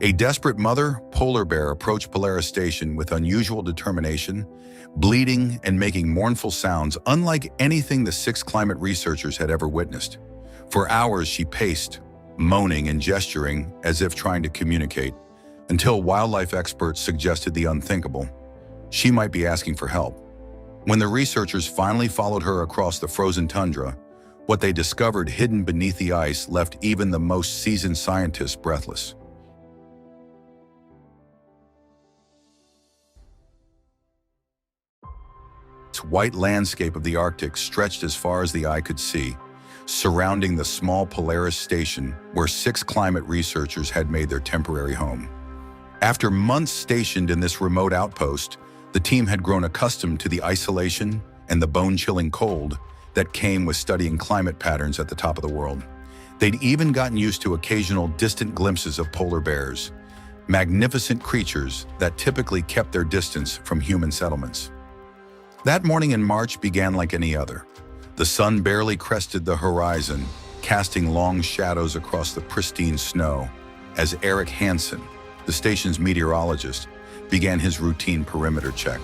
A desperate mother polar bear approached Polaris station with unusual determination, bleating and making mournful sounds unlike anything the 6 climate researchers had ever witnessed. For hours she paced, moaning and gesturing as if trying to communicate, until wildlife experts suggested the unthinkable. She might be asking for help. When the researchers finally followed her across the frozen tundra, what they discovered hidden beneath the ice left even the most seasoned scientists breathless. The white landscape of the Arctic stretched as far as the eye could see, surrounding the small Polaris station where 6 climate researchers had made their temporary home. After months stationed in this remote outpost, the team had grown accustomed to the isolation and the bone-chilling cold that came with studying climate patterns at the top of the world. They'd even gotten used to occasional distant glimpses of polar bears, magnificent creatures that typically kept their distance from human settlements. That morning in March began like any other. The sun barely crested the horizon, casting long shadows across the pristine snow, as Erik Hansen, the station's meteorologist, began his routine perimeter check.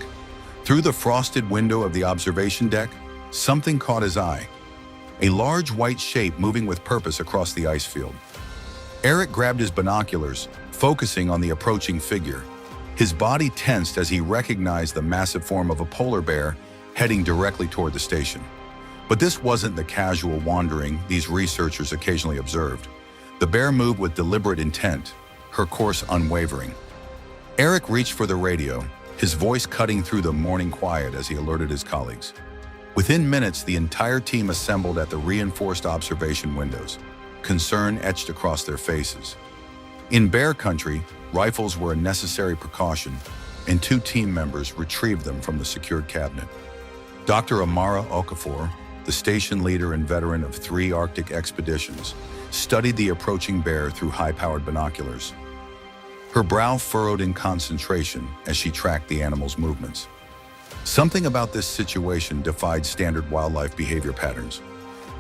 Through the frosted window of the observation deck, something caught his eye. A large white shape moving with purpose across the ice field. Erik grabbed his binoculars, focusing on the approaching figure. His body tensed as he recognized the massive form of a polar bear heading directly toward the station. But this wasn't the casual wandering these researchers occasionally observed. The bear moved with deliberate intent, her course unwavering. Erik reached for the radio, his voice cutting through the morning quiet as he alerted his colleagues. Within minutes, the entire team assembled at the reinforced observation windows, concern etched across their faces. In bear country, rifles were a necessary precaution, and 2 team members retrieved them from the secured cabinet. Dr. Amara Okafor, the station leader and veteran of 3 Arctic expeditions, studied the approaching bear through high-powered binoculars. Her brow furrowed in concentration as she tracked the animal's movements. Something about this situation defied standard wildlife behavior patterns.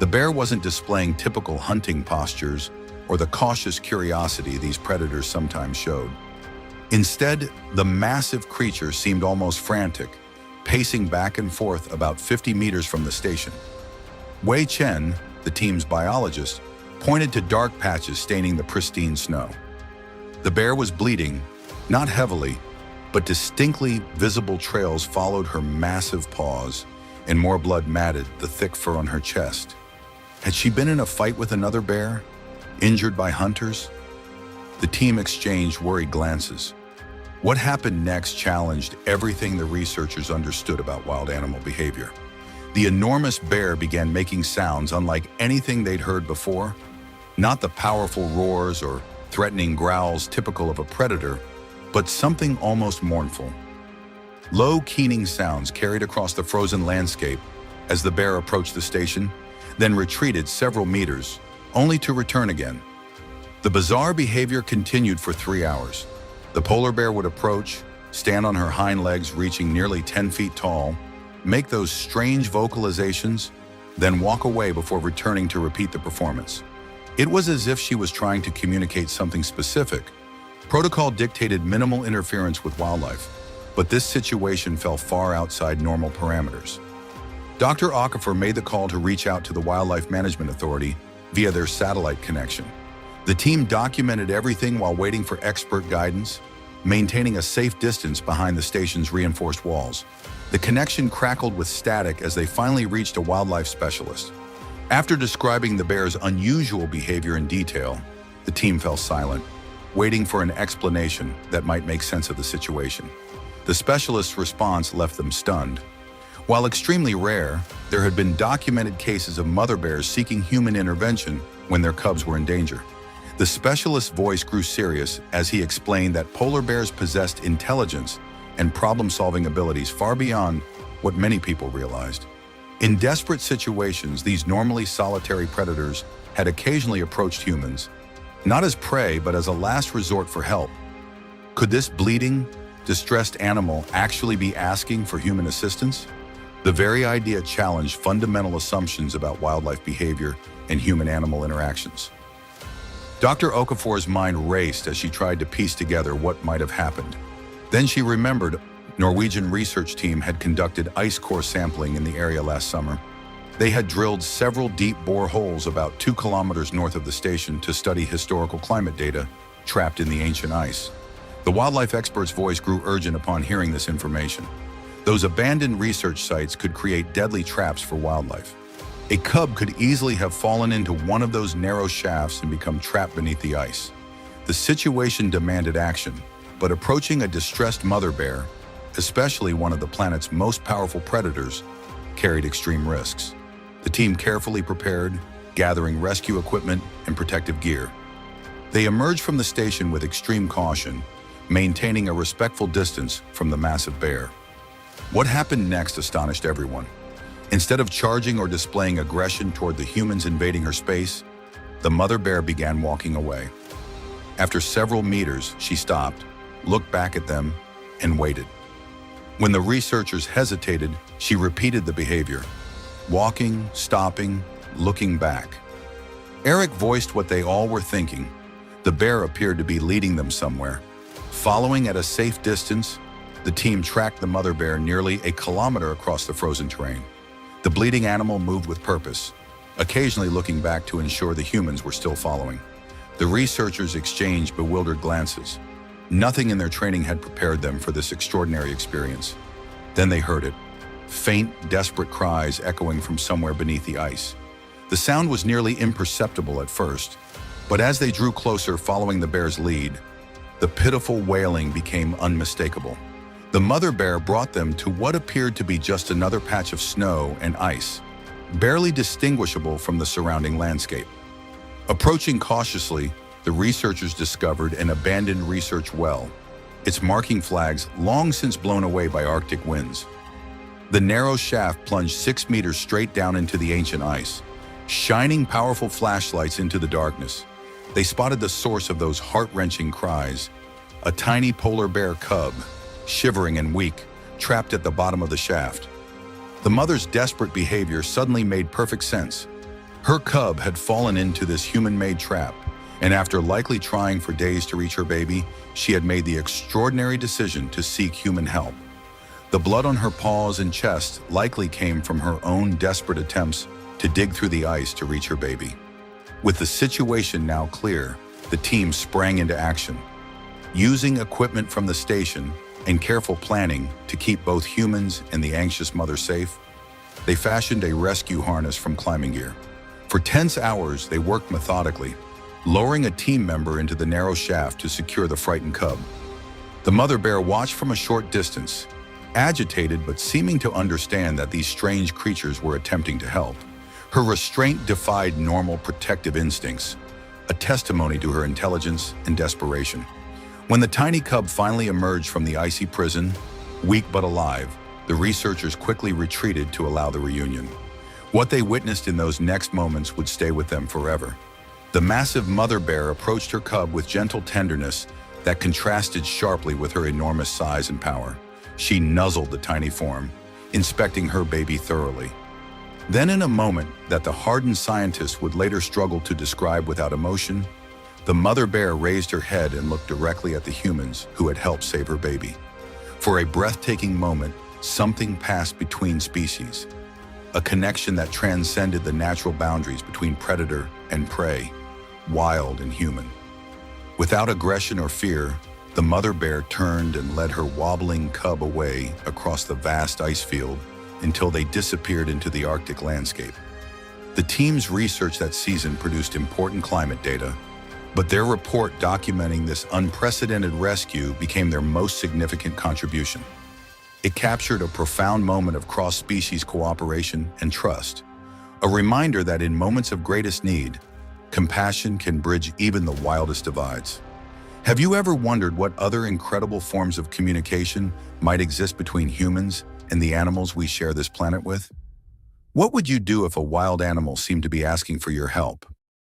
The bear wasn't displaying typical hunting postures or the cautious curiosity these predators sometimes showed. Instead, the massive creature seemed almost frantic, pacing back and forth about 50 meters from the station. Wei Chen, the team's biologist, pointed to dark patches staining the pristine snow. The bear was bleeding, not heavily, but distinctly visible trails followed her massive paws, and more blood matted the thick fur on her chest. Had she been in a fight with another bear, injured by hunters? The team exchanged worried glances. What happened next challenged everything the researchers understood about wild animal behavior. The enormous bear began making sounds unlike anything they'd heard before, not the powerful roars or threatening growls typical of a predator, but something almost mournful. Low, keening sounds carried across the frozen landscape as the bear approached the station, then retreated several meters, only to return again. The bizarre behavior continued for 3 hours. The polar bear would approach, stand on her hind legs reaching nearly 10 feet tall, make those strange vocalizations, then walk away before returning to repeat the performance. It was as if she was trying to communicate something specific. Protocol dictated minimal interference with wildlife, but this situation fell far outside normal parameters. Dr. Okafor made the call to reach out to the Wildlife Management Authority via their satellite connection. The team documented everything while waiting for expert guidance, maintaining a safe distance behind the station's reinforced walls. The connection crackled with static as they finally reached a wildlife specialist. After describing the bear's unusual behavior in detail, the team fell silent, waiting for an explanation that might make sense of the situation. The specialist's response left them stunned. While extremely rare, there had been documented cases of mother bears seeking human intervention when their cubs were in danger. The specialist's voice grew serious as he explained that polar bears possessed intelligence and problem-solving abilities far beyond what many people realized. In desperate situations, these normally solitary predators had occasionally approached humans, not as prey, but as a last resort for help. Could this bleeding, distressed animal actually be asking for human assistance? The very idea challenged fundamental assumptions about wildlife behavior and human-animal interactions. Dr. Okafor's mind raced as she tried to piece together what might have happened. Then she remembered Norwegian research team had conducted ice core sampling in the area last summer. They had drilled several deep bore holes about 2 kilometers north of the station to study historical climate data trapped in the ancient ice. The wildlife expert's voice grew urgent upon hearing this information. Those abandoned research sites could create deadly traps for wildlife. A cub could easily have fallen into one of those narrow shafts and become trapped beneath the ice. The situation demanded action, but approaching a distressed mother bear, especially one of the planet's most powerful predators, carried extreme risks. The team carefully prepared, gathering rescue equipment and protective gear. They emerged from the station with extreme caution, maintaining a respectful distance from the massive bear. What happened next astonished everyone. Instead of charging or displaying aggression toward the humans invading her space, the mother bear began walking away. After several meters, she stopped, looked back at them, and waited. When the researchers hesitated, she repeated the behavior, walking, stopping, looking back. Erik voiced what they all were thinking. The bear appeared to be leading them somewhere. Following at a safe distance, the team tracked the mother bear nearly a kilometer across the frozen terrain. The bleeding animal moved with purpose, occasionally looking back to ensure the humans were still following. The researchers exchanged bewildered glances. Nothing in their training had prepared them for this extraordinary experience. Then they heard it, faint, desperate cries echoing from somewhere beneath the ice. The sound was nearly imperceptible at first, but as they drew closer following the bear's lead, the pitiful wailing became unmistakable. The mother bear brought them to what appeared to be just another patch of snow and ice, barely distinguishable from the surrounding landscape. Approaching cautiously, the researchers discovered an abandoned research well, its marking flags long since blown away by Arctic winds. The narrow shaft plunged 6 meters straight down into the ancient ice, shining powerful flashlights into the darkness. They spotted the source of those heart-wrenching cries, a tiny polar bear cub, shivering and weak, trapped at the bottom of the shaft. The mother's desperate behavior suddenly made perfect sense. Her cub had fallen into this human-made trap, and after likely trying for days to reach her baby, she had made the extraordinary decision to seek human help. The blood on her paws and chest likely came from her own desperate attempts to dig through the ice to reach her baby. With the situation now clear, the team sprang into action. Using equipment from the station and careful planning to keep both humans and the anxious mother safe, they fashioned a rescue harness from climbing gear. For tense hours, they worked methodically, lowering a team member into the narrow shaft to secure the frightened cub. The mother bear watched from a short distance, agitated but seeming to understand that these strange creatures were attempting to help. Her restraint defied normal protective instincts, a testimony to her intelligence and desperation. When the tiny cub finally emerged from the icy prison, weak but alive, the researchers quickly retreated to allow the reunion. What they witnessed in those next moments would stay with them forever. The massive mother bear approached her cub with gentle tenderness that contrasted sharply with her enormous size and power. She nuzzled the tiny form, inspecting her baby thoroughly. Then, in a moment that the hardened scientist would later struggle to describe without emotion, the mother bear raised her head and looked directly at the humans who had helped save her baby. For a breathtaking moment, something passed between species, a connection that transcended the natural boundaries between predator and prey, wild and human. Without aggression or fear, the mother bear turned and led her wobbling cub away across the vast ice field until they disappeared into the Arctic landscape. The team's research that season produced important climate data, but their report documenting this unprecedented rescue became their most significant contribution. It captured a profound moment of cross-species cooperation and trust, a reminder that in moments of greatest need, compassion can bridge even the wildest divides. Have you ever wondered what other incredible forms of communication might exist between humans and the animals we share this planet with? What would you do if a wild animal seemed to be asking for your help?